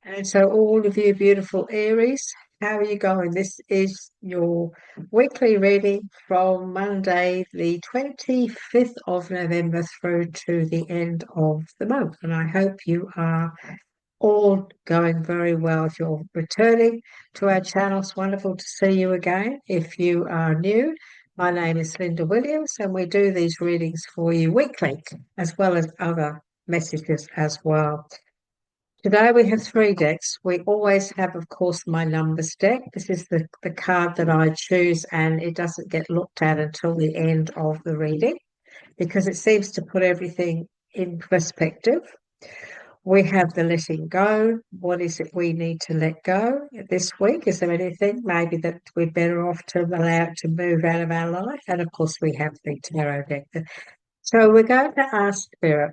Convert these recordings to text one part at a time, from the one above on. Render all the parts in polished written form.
And so, all of you beautiful Aries, how are you going? This is your weekly reading from Monday, the 25th of November through to the end of the month. And I hope you are all going very well. If you're returning to our channel, it's wonderful to see you again. If you are new, my name is Linda Williams, and we do these readings for you weekly, as well as other messages as well. Today we have three decks. We always have, of course, my numbers deck. This is the card that I choose, and it doesn't get looked at until the end of the reading because it seems to put everything in perspective. We have the letting go. What is it we need to let go this week? Is there anything maybe that we're better off to allow it to move out of our life? And of course, we have the tarot deck. So we're going to ask Spirit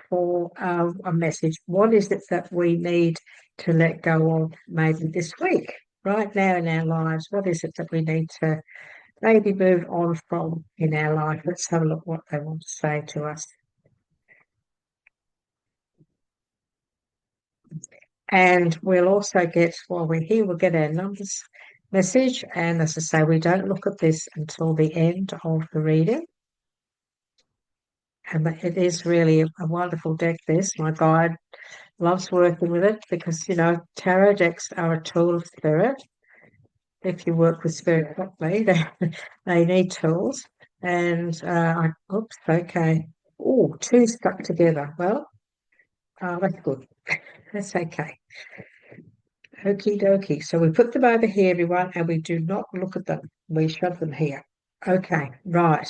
for a message. What is it that we need to let go of maybe this week, right now in our lives? What is it that we need to maybe move on from in our life? Let's have a look what they want to say to us. And we'll also get, while we're here, we'll get our numbers message. And as I say, we don't look at this until the end of the reading. And it is really a wonderful deck, this. My guide loves working with it because, you know, tarot decks are a tool of spirit. If you work with spirit properly, they need tools. And, oops, okay. Oh, two stuck together. Well, that's good. That's okay. Okie dokie. So we put them over here, everyone, and we do not look at them. We shove them here. Okay, right.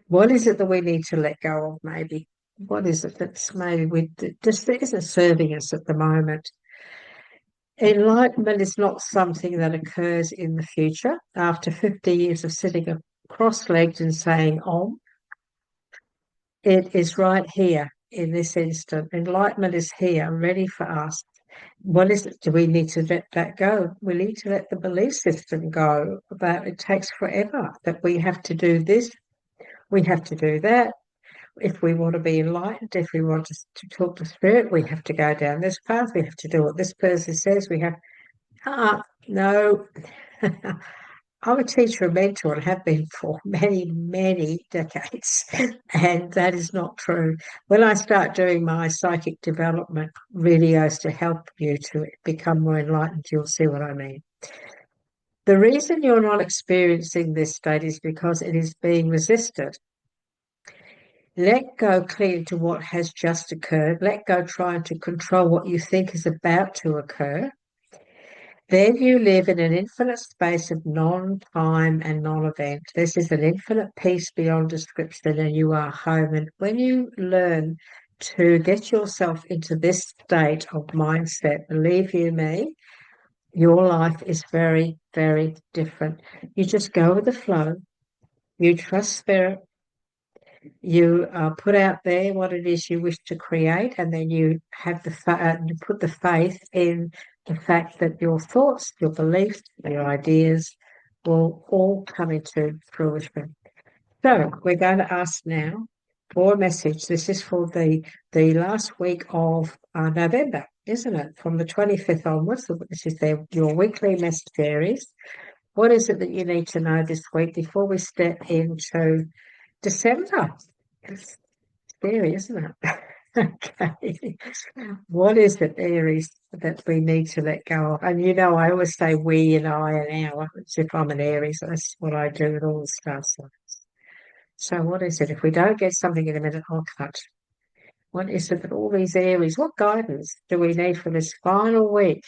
What is it that we need to let go of, maybe? What is it that's maybe we just isn't serving us at the moment? Enlightenment is not something that occurs in the future. After 50 years of sitting cross-legged and saying Om, it is right here in this instant. Enlightenment is here, ready for us. What is it? Do we need to let that go? We need to let the belief system go about it takes forever, that we have to do this, we have to do that. If we want to be enlightened, if we want to talk to spirit, we have to go down this path. We have to do what this person says. We have, no. I'm a teacher and mentor and have been for many, many decades, and that is not true. When I start doing my psychic development videos to help you to become more enlightened, you'll see what I mean. The reason you're not experiencing this state is because it is being resisted. Let go clear to what has just occurred. Let go trying to control what you think is about to occur. Then you live in an infinite space of non-time and non-event. This is an infinite peace beyond description, and you are home. And when you learn to get yourself into this state of mindset, believe you me, your life is very, very different. You just go with the flow. You trust spirit. You put out there what it is you wish to create, and then you have you put the faith in the fact that your thoughts, your beliefs, your ideas will all come into fruition. So we're going to ask now for a message. This is for the last week of November, isn't it? From the 25th onwards, this is your weekly message series. What is it that you need to know this week before we step into December? It's scary, isn't it? Okay. What is it, Aries, that we need to let go of? And you know, I always say we and I and our, as if I'm an Aries. That's what I do with all the star signs. So what is it? If we don't get something in a minute, I'll cut. What is it that all these Aries, what guidance do we need for this final week?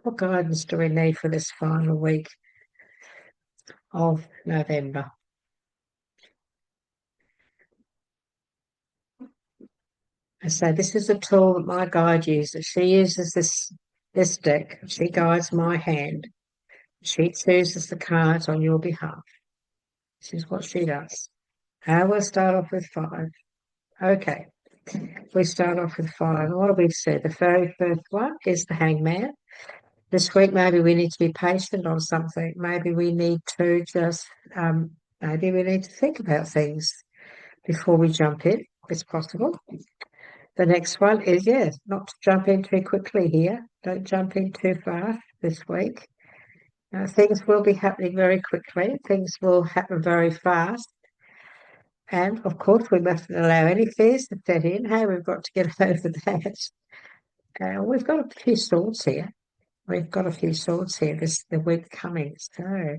What guidance do we need for this final week of November? So this is a tool that my guide uses. She uses this deck. She guides my hand. She chooses the cards on your behalf. This is what she does. I will start off with 5. Okay. We start off with 5. What do we see? The very first one is the Hangman. This week, maybe we need to be patient on something. Maybe we need to just, maybe we need to think about things before we jump in. It's possible. The next one is, yes, not to jump in too quickly here. Don't jump in too fast this week. Things will be happening very quickly. Things will happen very fast. And of course, we mustn't allow any fears to set in. Hey, we've got to get over that. We've got a few swords here. We've got a few swords here the week coming. So,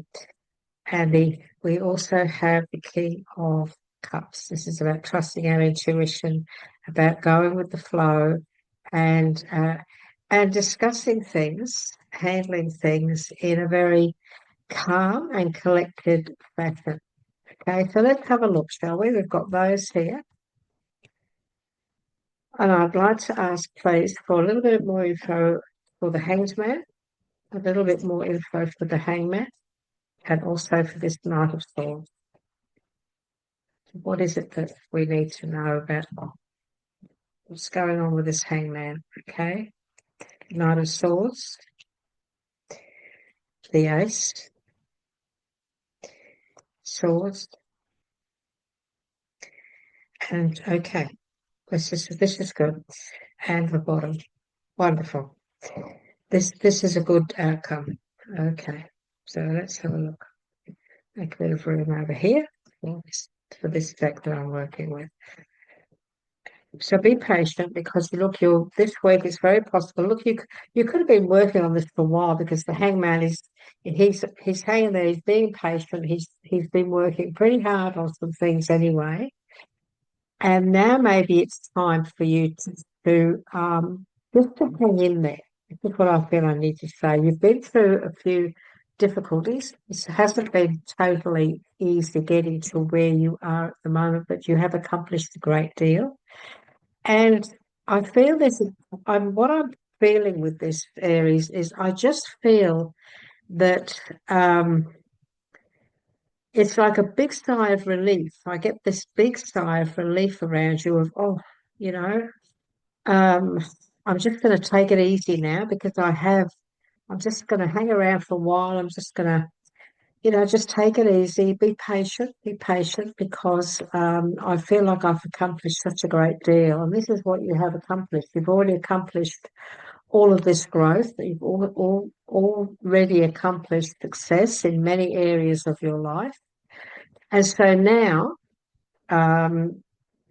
and we also have the King of Cups. This is about trusting our intuition, about going with the flow, and discussing things, handling things in a very calm and collected fashion. Okay, so let's have a look, shall we? We've got those here. And I'd like to ask, please, for a little bit more info for the Hanged Man, a little bit more info for the Hangman, and also for this Knight of Swords. What is it that we need to know about what's going on with this Hangman? Okay, Knight of Swords, the Ace, Swords, and okay, this is good, and the bottom, wonderful. This is a good outcome. Okay, so let's have a look. Make a bit of room over here for this deck that I'm working with. So be patient because look, this week is very possible. Look, you could have been working on this for a while because the Hangman he's hanging there. He's being patient. He's been working pretty hard on some things anyway, and now maybe it's time for you to just to hang in there. This is what I feel I need to say. You've been through a few difficulties. It hasn't been totally easy getting to where you are at the moment, but you have accomplished a great deal. And I feel what I'm feeling with this Aries is I just feel that it's like a big sigh of relief. I get this big sigh of relief around you of, oh, you know, um, I'm just going to take it easy now because I'm just going to hang around for a while. I'm just going to, just take it easy, be patient because I feel like I've accomplished such a great deal. And this is what you have accomplished. You've already accomplished all of this growth. You've already accomplished success in many areas of your life. And so now, now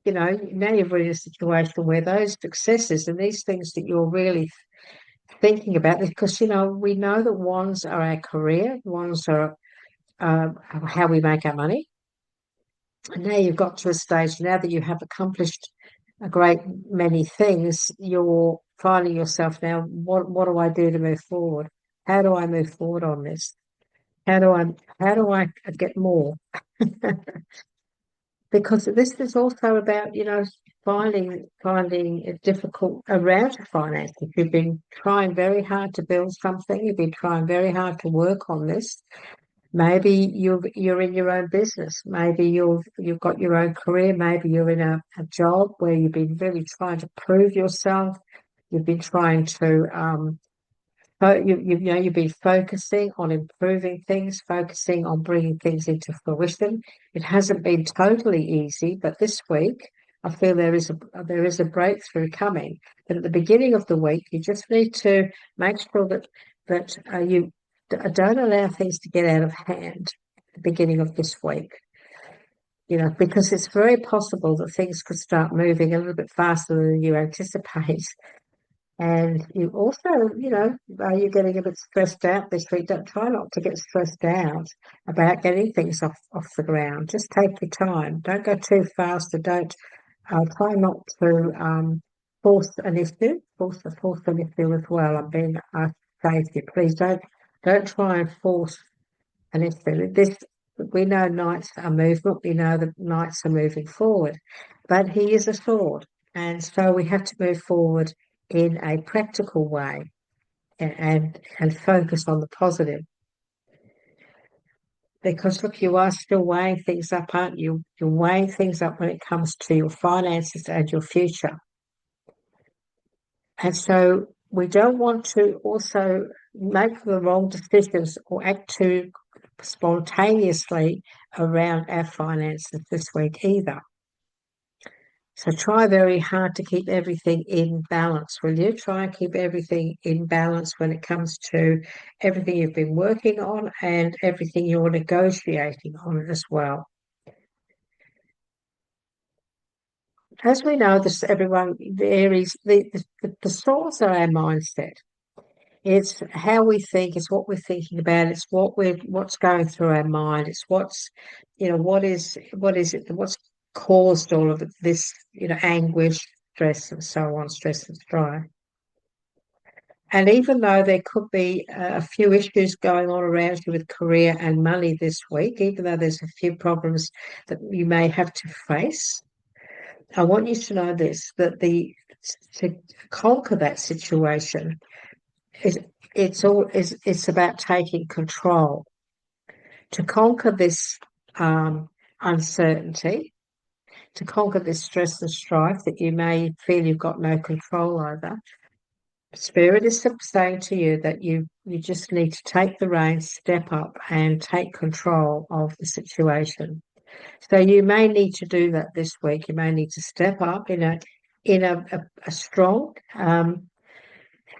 you're in a situation where those successes and these things that you're really thinking about, because, we know that wands are our career, wands are how we make our money. And now you've got to a stage now that you have accomplished a great many things, you're finding yourself now, what do I do to move forward? How do I move forward on this? How do I get more? Because this is also about, finding it difficult around finances. You've been trying very hard to build something, you've been trying very hard to work on this. Maybe you're in your own business. Maybe you've got your own career. Maybe you're in a job where you've been really trying to prove yourself. You've been trying to you've been focusing on improving things, focusing on bringing things into fruition. It hasn't been totally easy, but this week I feel there is a breakthrough coming. But at the beginning of the week, you just need to make sure that you don't allow things to get out of hand at the beginning of this week, because it's very possible that things could start moving a little bit faster than you anticipate. And you also, are you getting a bit stressed out this week? Don't try not to get stressed out about getting things off the ground. Just take your time. Don't go too fast, and don't try not to force an issue. Force an issue as well. I'm being asked to say to you, please don't try and force an issue. We know knights are movement. We know that knights are moving forward, but he is a sword, and so we have to move forward in a practical way and focus on the positive. Because look, you are still weighing things up, aren't you? You're weighing things up when it comes to your finances and your future. And so we don't want to also make the wrong decisions or act too spontaneously around our finances this week either. So try very hard to keep everything in balance, will you? Try and keep everything in balance when it comes to everything you've been working on and everything you're negotiating on as well. As we know, this everyone, the Aries, the source of our mindset. It's how we think, it's what we're thinking about, it's what's going through our mind, it's what is it, what's caused all of this, anguish, stress, and so on, stress and strife. And even though there could be a few issues going on around you with career and money this week, even though there's a few problems that you may have to face, I want you to know this, that to conquer that situation is it's about taking control. To conquer this uncertainty, to conquer this stress and strife that you may feel you've got no control over, Spirit is saying to you that you just need to take the reins, step up, and take control of the situation. So you may need to do that this week. You may need to step up in a strong,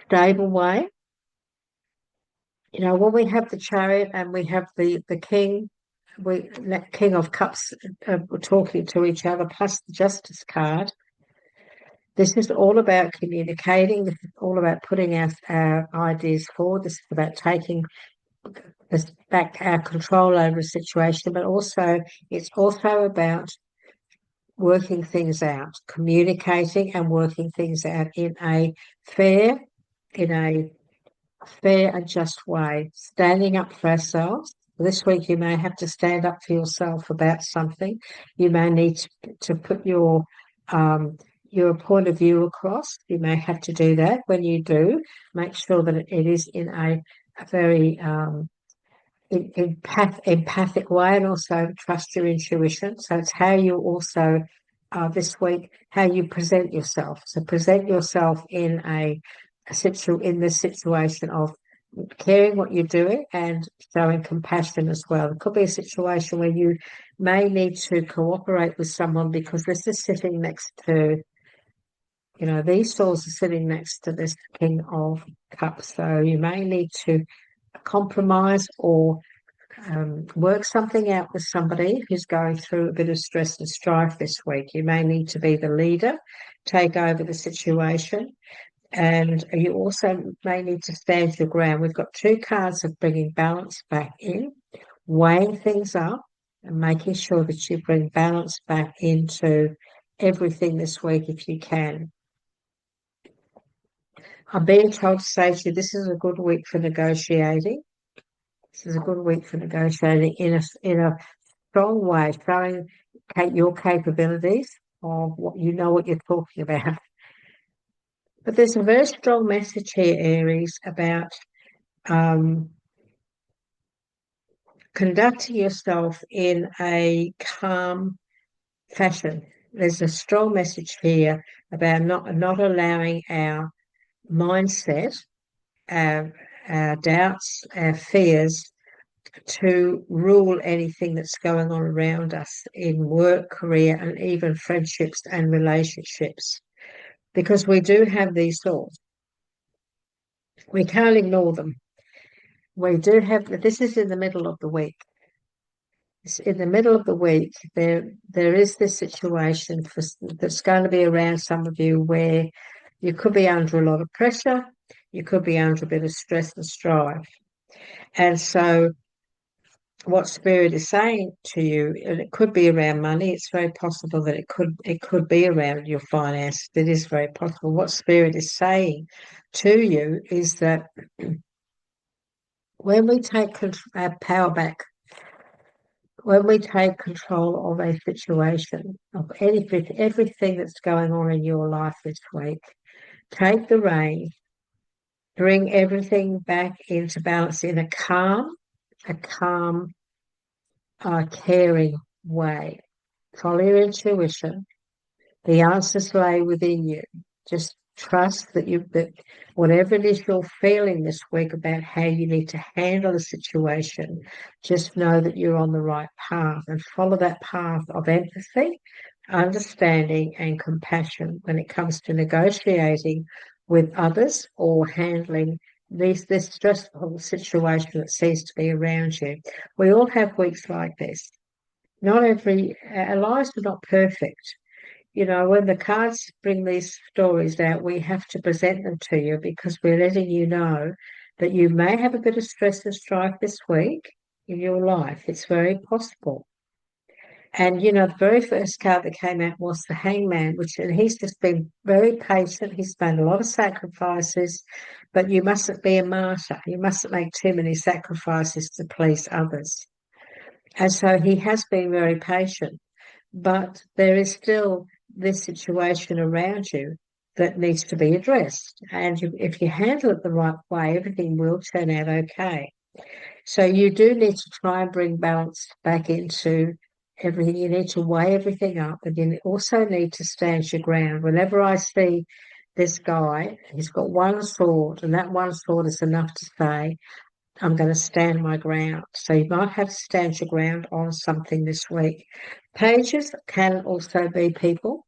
stable way. When we have the Chariot and we have the King, King of Cups, talking to each other, plus the Justice card. This is all about communicating. This is all about putting our ideas forward. This is about taking back our control over a situation, but it's also about working things out, communicating and working things out in a fair and just way, standing up for ourselves. This week you may have to stand up for yourself about something. You may need to put your point of view across. You may have to do that. When you do, make sure that it is in a very empathic way, and also trust your intuition. So it's how you also this week, how you present yourself. So present yourself in in this situation of caring what you're doing and showing compassion as well. It could be a situation where you may need to cooperate with someone because this is sitting next to, these souls are sitting next to this King of Cups. So you may need to compromise or work something out with somebody who's going through a bit of stress and strife this week. You may need to be the leader, take over the situation, and you also may need to stand your ground. We've got two cards of bringing balance back in, weighing things up, and making sure that you bring balance back into everything this week if you can. I'm being told to say to you, this is a good week for negotiating. This is a good week for negotiating in a strong way, showing your capabilities of what you're talking about. But there's a very strong message here, Aries, about conducting yourself in a calm fashion. There's a strong message here about not allowing our mindset, our doubts, our fears to rule anything that's going on around us in work, career, and even friendships and relationships. Because we do have these thoughts. We can't ignore them. We do have, this is in the middle of the week. In the middle of the week, there is this situation that's going to be around some of you where you could be under a lot of pressure, you could be under a bit of stress and strife. And so what Spirit is saying to you, and it could be around money, it's very possible that it could be around your finances. It is very possible. What Spirit is saying to you is that when we take our power back, when we take control of a situation, of everything that's going on in your life this week, take the reins, bring everything back into balance in a calm, caring way. Follow your intuition. The answers lay within you. Just trust that whatever it is you're feeling this week about how you need to handle the situation, just know that you're on the right path and follow that path of empathy, understanding, and compassion when it comes to negotiating with others or handling this stressful situation that seems to be around you. We all have weeks like this. Not every Our lives are not perfect. You know, when the cards bring these stories out, we have to present them to you because we're letting you know that you may have a bit of stress and strife this week in your life. It's very possible. And, you know, the very first card that came out was the Hangman, and he's just been very patient. He's made a lot of sacrifices, but you mustn't be a martyr. You mustn't make too many sacrifices to please others. And so he has been very patient, but there is still this situation around you that needs to be addressed. And if you handle it the right way, everything will turn out okay. So you do need to try and bring balance back into everything. You need to weigh everything up, and you also need to stand your ground. Whenever I see this guy, he's got one sword, and that one sword is enough to say, I'm going to stand my ground. So you might have to stand your ground on something this week. Pages can also be people.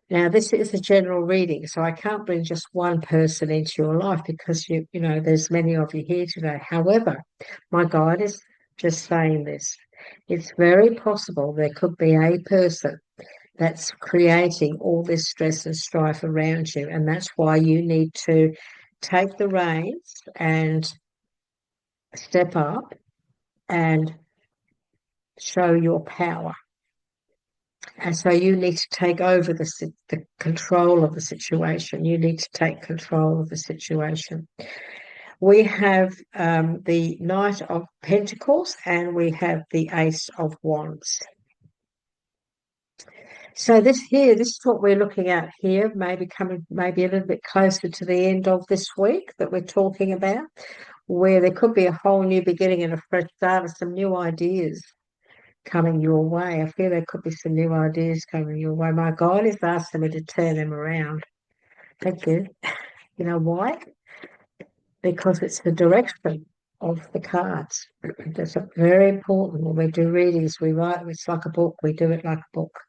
Now, this is a general reading, so I can't bring just one person into your life because you know there's many of you here today. However, my guide is just saying this. It's very possible there could be a person that's creating all this stress and strife around you, and that's why you need to take the reins and step up and show your power. And so you need to take over the control of the situation. You need to take control of the situation. We have the Knight of Pentacles and we have the Ace of Wands. So this is what we're looking at here, maybe a little bit closer to the end of this week that we're talking about, where there could be a whole new beginning and a fresh start of some new ideas coming your way. I feel there could be some new ideas coming your way. My God is asking me to turn them around. Thank you. You know why? Because it's the direction of the cards. That's very important. When we do readings, we write, it's like a book. We do it like a book.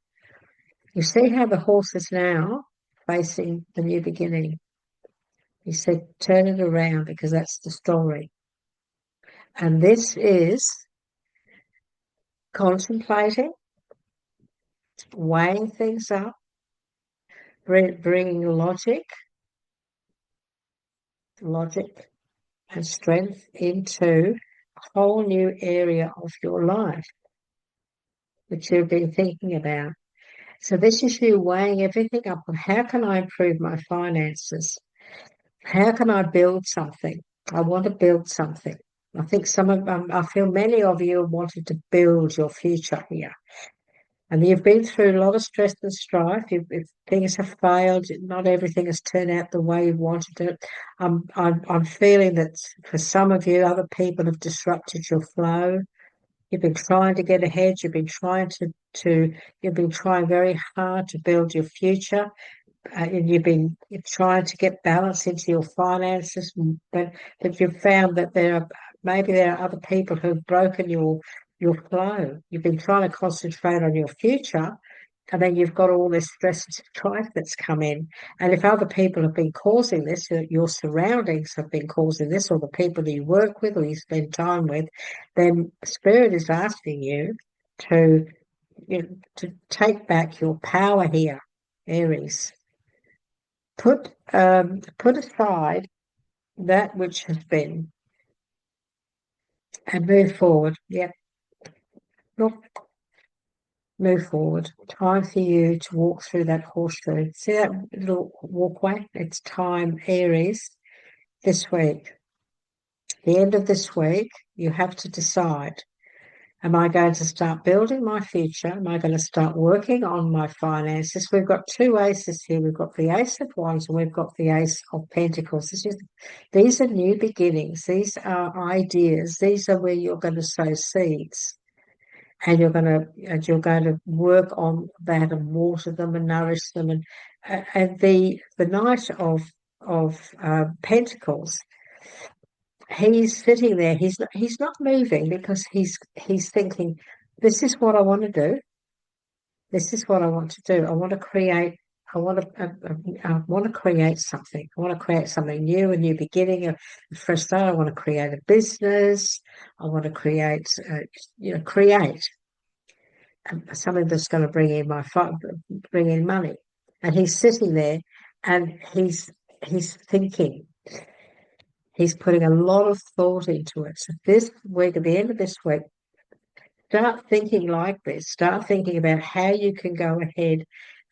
You see how the horse is now facing the new beginning. He said, turn it around because that's the story. And this is contemplating, weighing things up, bringing logic and strength into a whole new area of your life which you've been thinking about. So this is you weighing everything up on how can I improve my finances? How can I build something? I want to build something. I think I feel many of you wanted to build your future here. And you've been through a lot of stress and strife. If things have failed, not everything has turned out the way you wanted it. I'm feeling that for some of you, other people have disrupted your flow. You've been trying to get ahead. You've been trying you've been trying very hard to build your future. And you've been trying to get balance into your finances, but you've found that maybe there are other people who've broken your flow. You've been trying to concentrate on your future, and then you've got all this stress and strife that's come in. And if other people have been causing this, your surroundings have been causing this, or the people that you work with or you spend time with, then Spirit is asking you to take back your power here, Aries. Put aside that which has been and move forward. Yep. Look, move forward. Time for you to walk through that horseshoe. See that little walkway? It's time, Aries, this week. The end of this week, you have to decide. Am I going to start building my future? Am I going to start working on my finances? We've got two aces here. We've got the Ace of Wands and we've got the Ace of Pentacles. These are new beginnings. These are ideas. These are where you're going to sow seeds, and you're going to work on that and water them and nourish them. And the Knight of Pentacles, he's sitting there. He's not moving because he's thinking, this is what I want to do. This is what I want to do. I want to create. I want to create something. I want to create something new, a new beginning, a fresh start. I want to create a business. I want to create, create something that's going to bring in money. And he's sitting there, and he's thinking. He's putting a lot of thought into it. So this week, at the end of this week, start thinking like this. Start thinking about how you can go ahead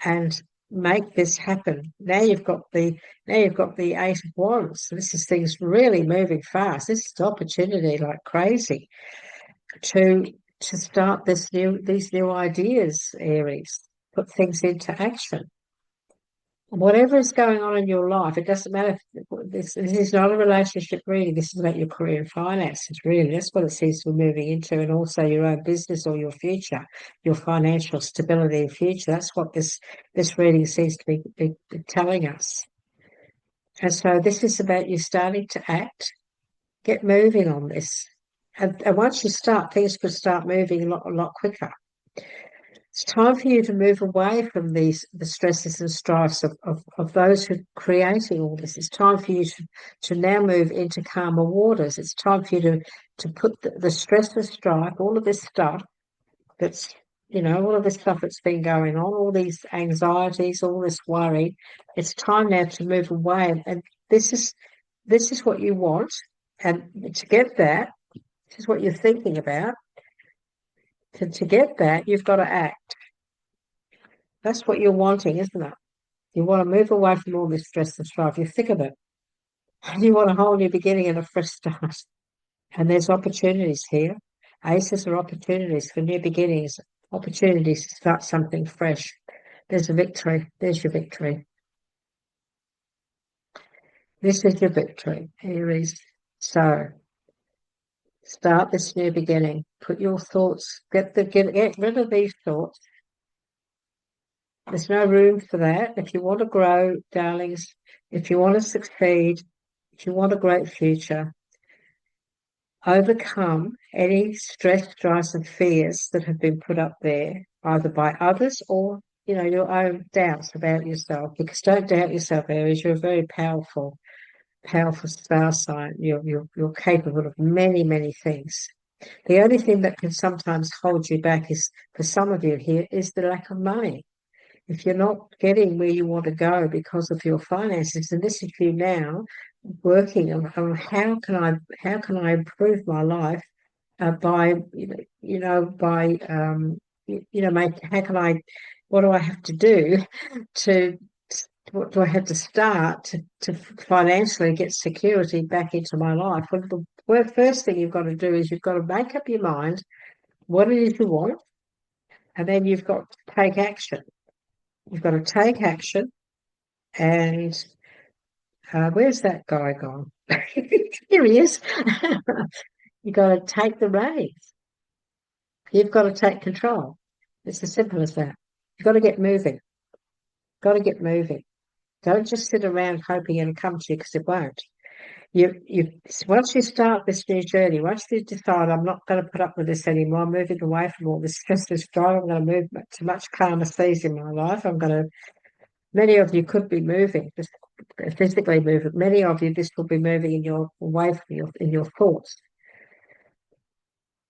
and make this happen. Now you've got the Eight of Wands. So this is things really moving fast. This is opportunity like crazy to start these new ideas, Aries. Put things into action. Whatever is going on in your life, it doesn't matter. This is not a relationship reading. This is about your career and finances, really. That's what it seems to be moving into, and also your own business or your future, your financial stability and future. That's what this reading seems to be telling us. And so this is about you starting to act, get moving on this. And once you start, things could start moving a lot quicker. It's time for you to move away from the stresses and strifes of those who are creating all this. It's time for you to now move into calmer waters. It's time for you to put the stress and strife, all of this stuff that's, all of this stuff that's been going on, all these anxieties, all this worry. It's time now to move away. And this is what you want. And to get that, this is what you're thinking about. To get that, you've got to act. That's what you're wanting, isn't it? You want to move away from all this stress and strife. You're sick of it. You want a whole new beginning and a fresh start. And there's opportunities here. Aces are opportunities for new beginnings, opportunities to start something fresh. There's a victory. There's your victory. This is your victory, Aries. So start this new beginning. Put your thoughts, get rid of these thoughts. There's no room for that. If you want to grow, darlings, if you want to succeed, if you want a great future, overcome any stress, strife, and fears that have been put up there, either by others or, your own doubts about yourself. Because don't doubt yourself, Aries. You're a very powerful star sign. You're capable of many, many things. The only thing that can sometimes hold you back is, for some of you here, is the lack of money. If you're not getting where you want to go because of your finances, and this is you now working on how can I improve my life by what do I have to do to what do I have to start to financially get security back into my life? Well, the first thing you've got to do is you've got to make up your mind what it is you want, and then you've got to take action. You've got to take action, and where's that guy gone? Here he is. You've got to take the reins. You've got to take control. It's as simple as that. You've got to get moving. Got to get moving. Don't just sit around hoping it'll come to you, because it won't. Once you start this new journey, once you decide I'm not going to put up with this anymore, I'm moving away from all this stress and strife, I'm going to move to much calmer seas in my life. Many of you could be moving, just physically moving. Many of you, this will be moving away from in your thoughts.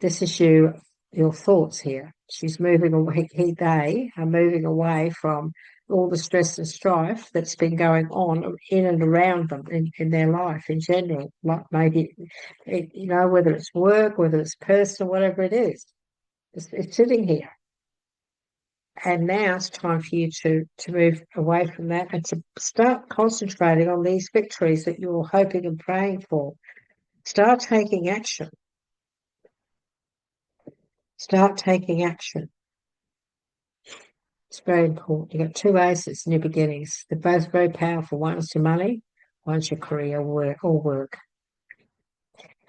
This is your thoughts here. She's moving away. They are moving away from all the stress and strife that's been going on in and around them in their life in general. Like maybe, whether it's work, whether it's personal, whatever it is, it's sitting here. And now it's time for you to move away from that and to start concentrating on these victories that you're hoping and praying for. Start taking action. Start taking action. It's very important. You've got two aces, new beginnings. They're both very powerful. One's your money, one's your career or work.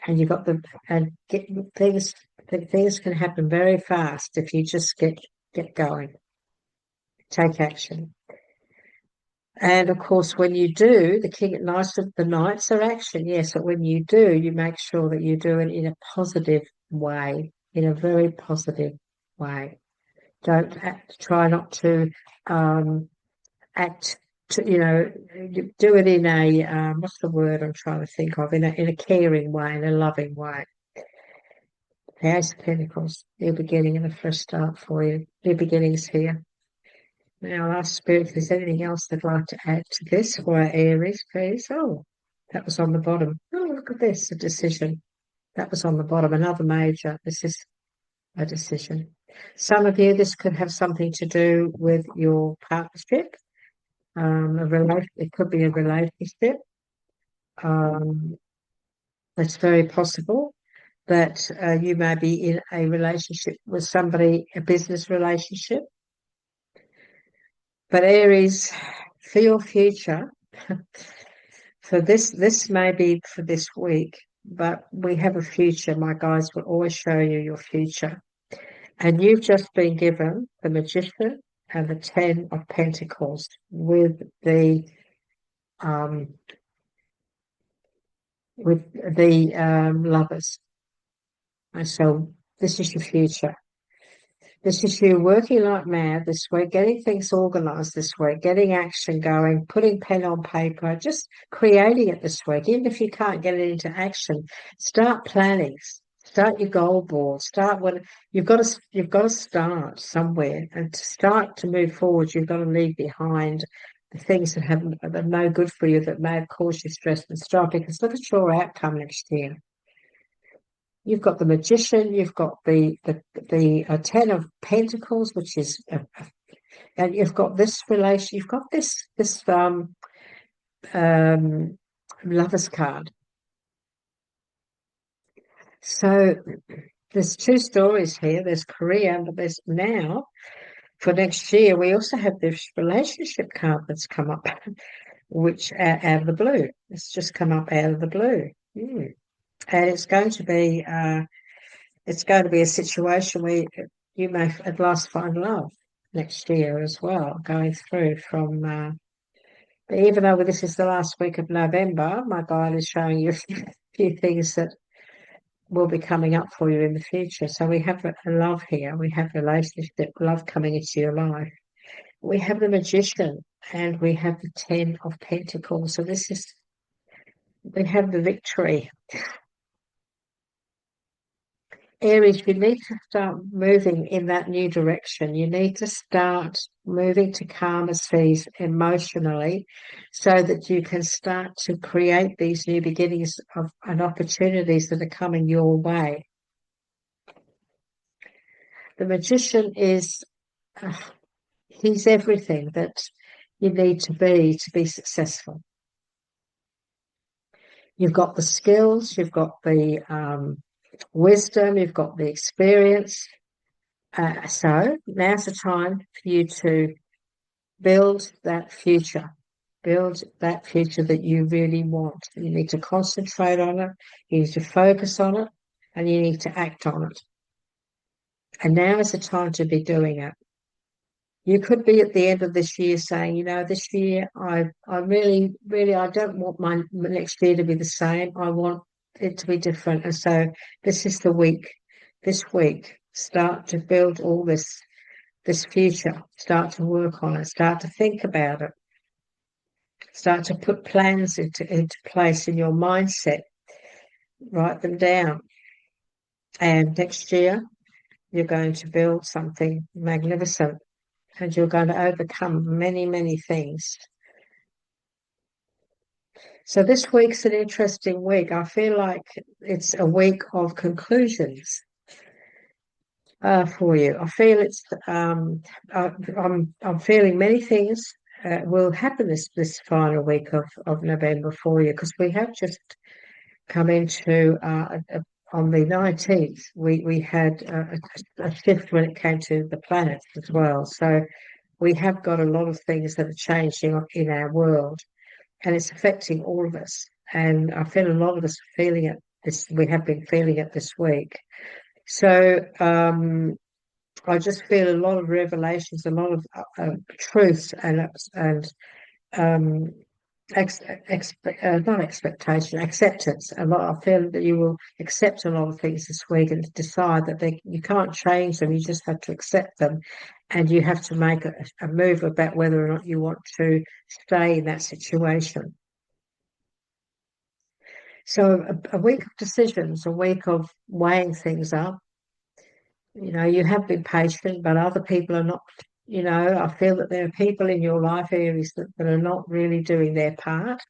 And you've got things can happen very fast if you just get going. Take action. And of course, when you do, the knights are action, yes, but when you do, you make sure that you do it in a positive way, in a very positive way. Try not to act to, do it in a what's the word I'm trying to think of, in a caring way, in a loving way. The Ace of Pentacles, new beginning and a fresh start for you. New beginnings here. Now, last Spirit, if there's anything else they'd like to add to this for our Aries, please. Oh, that was on the bottom. Oh, look at this, a decision. That was on the bottom, another major. This is a decision. Some of you, this could have something to do with your partnership. It could be a relationship. It's very possible that you may be in a relationship with somebody, a business relationship. But Aries, for your future, for this may be for this week, but we have a future. My guides will always show you your future. And you've just been given the Magician and the 10 of Pentacles with the Lovers. And so this is your future. This is you working like mad this week, getting things organized this week, getting action going, putting pen on paper, just creating it this week. Even if you can't get it into action, start planning, start your goal board, start when you've got to start somewhere, and to start to move forward, you've got to leave behind the things that are no good for you, that may have caused you stress and strife, because look at your outcome next year. You've got the Magician, you've got the 10 of Pentacles, which is, and you've got this relation, you've got this Lover's card. So there's two stories here. There's career, but there's now, for next year, we also have this relationship card that's come up, which out of the blue. It's just come up out of the blue. And it's going to be a situation where you may at last find love next year as well, going through from. But even though this is the last week of November, my guide is showing you a few things that will be coming up for you in the future. So we have a love here. We have relationship, love coming into your life. We have the Magician and we have the 10 of Pentacles. So we have the victory. Aries, you need to start moving in that new direction. You need to start moving to calmer seas emotionally so that you can start to create these new beginnings and opportunities that are coming your way. The Magician is, he's everything that you need to be successful. You've got the skills, you've got the wisdom, you've got the experience. So now's the time for you to build that future that you really want. You need to concentrate on it, you need to focus on it, and you need to act on it. And now is the time to be doing it. You could be at the end of this year saying, this year I really, I don't want my next year to be the same. I want it to be different. And so this is the week. This week, start to build all this future. Start to work on it. Start to think about it. Start to put plans into place in your mindset. Write them down. And next year, you're going to build something magnificent. And you're going to overcome many, many things. So this week's an interesting week. I feel like it's a week of conclusions for you. I feel I'm feeling many things will happen this final week of November for you, because we have just come into on the 19th, we had a shift when it came to the planets as well. So we have got a lot of things that are changing in our world, and it's affecting all of us. And I feel a lot of us are feeling it. We have been feeling it this week. So I just feel a lot of revelations, a lot of truths, and not expectation, acceptance. I feel that you will accept a lot of things this week and decide that you can't change them. You just have to accept them, and you have to make a move about whether or not you want to stay in that situation. So a week of decisions, a week of weighing things up. You have been patient, but other people are not. I feel that there are people in your life areas that are not really doing their part.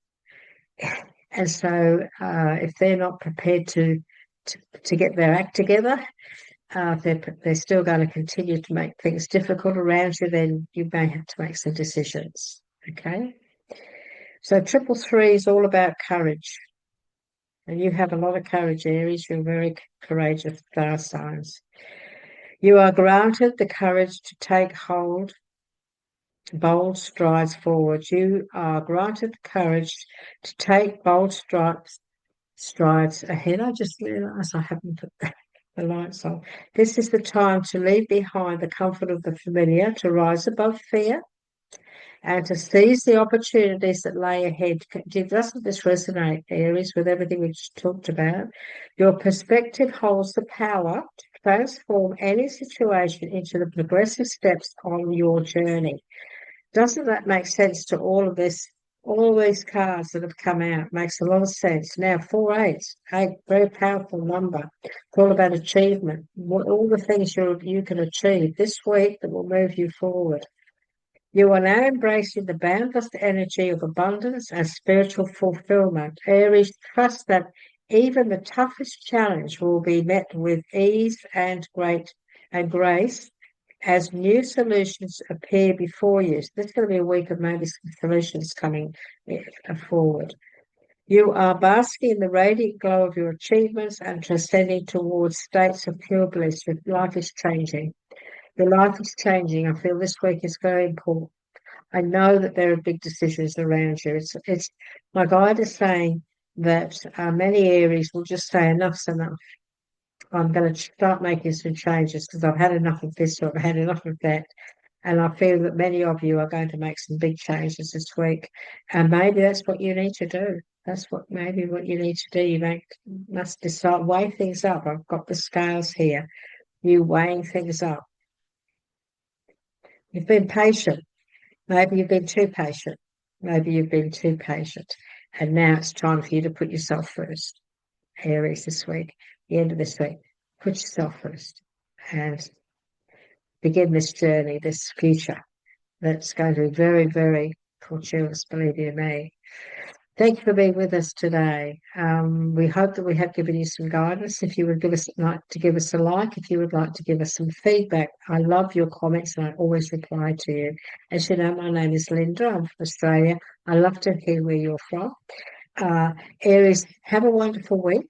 And so, if they're not prepared to get their act together, they're still going to continue to make things difficult around you. Then you may have to make some decisions. Okay. So 333 is all about courage, and you have a lot of courage, Aries. You're very courageous star signs. You are granted the courage to take bold strides forward. You are granted the courage to take bold strides ahead. I just realised I haven't put the lights on. This is the time to leave behind the comfort of the familiar, to rise above fear, and to seize the opportunities that lay ahead. Doesn't this resonate, Aries, with everything we just talked about? Your perspective holds the power to transform any situation into the progressive steps on your journey. Doesn't that make sense to all of this? All these cards that have come out makes a lot of sense. Now, 4 8, very powerful number. It's all about achievement. All the things you can achieve this week that will move you forward. You are now embracing the boundless energy of abundance and spiritual fulfillment. Aries, trust that even the toughest challenge will be met with ease and grace as new solutions appear before you. So this is going to be a week of maybe some solutions coming forward. You are basking in the radiant glow of your achievements and transcending towards states of pure bliss. Your life is changing. Your life is changing. I feel this week is very important. I know that there are big decisions around you. It's my guide is saying that many Aries will just say enough's enough. I'm going to start making some changes because I've had enough of this or I've had enough of that. And I feel that many of you are going to make some big changes this week. And maybe that's what you need to do. That's what you need to do. You must decide, weigh things up. I've got the scales here. You weighing things up. You've been patient. Maybe you've been too patient. Maybe you've been too patient. And now it's time for you to put yourself first. Aries this week, the end of this week. Put yourself first and begin this journey, this future that's going to be very, very fortuitous, believe you me. Thank you for being with us today. We hope that we have given you some guidance. If you would like to give us a like, if you would like to give us some feedback, I love your comments and I always reply to you. As you know, my name is Linda. I'm from Australia. I love to hear where you're from. Aries, have a wonderful week.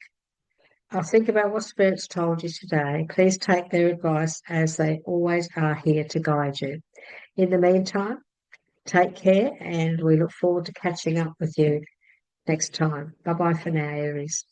I'll think about what Spirit's told you today. Please take their advice as they always are here to guide you. In the meantime, take care and we look forward to catching up with you next time. Bye-bye for now, Aries.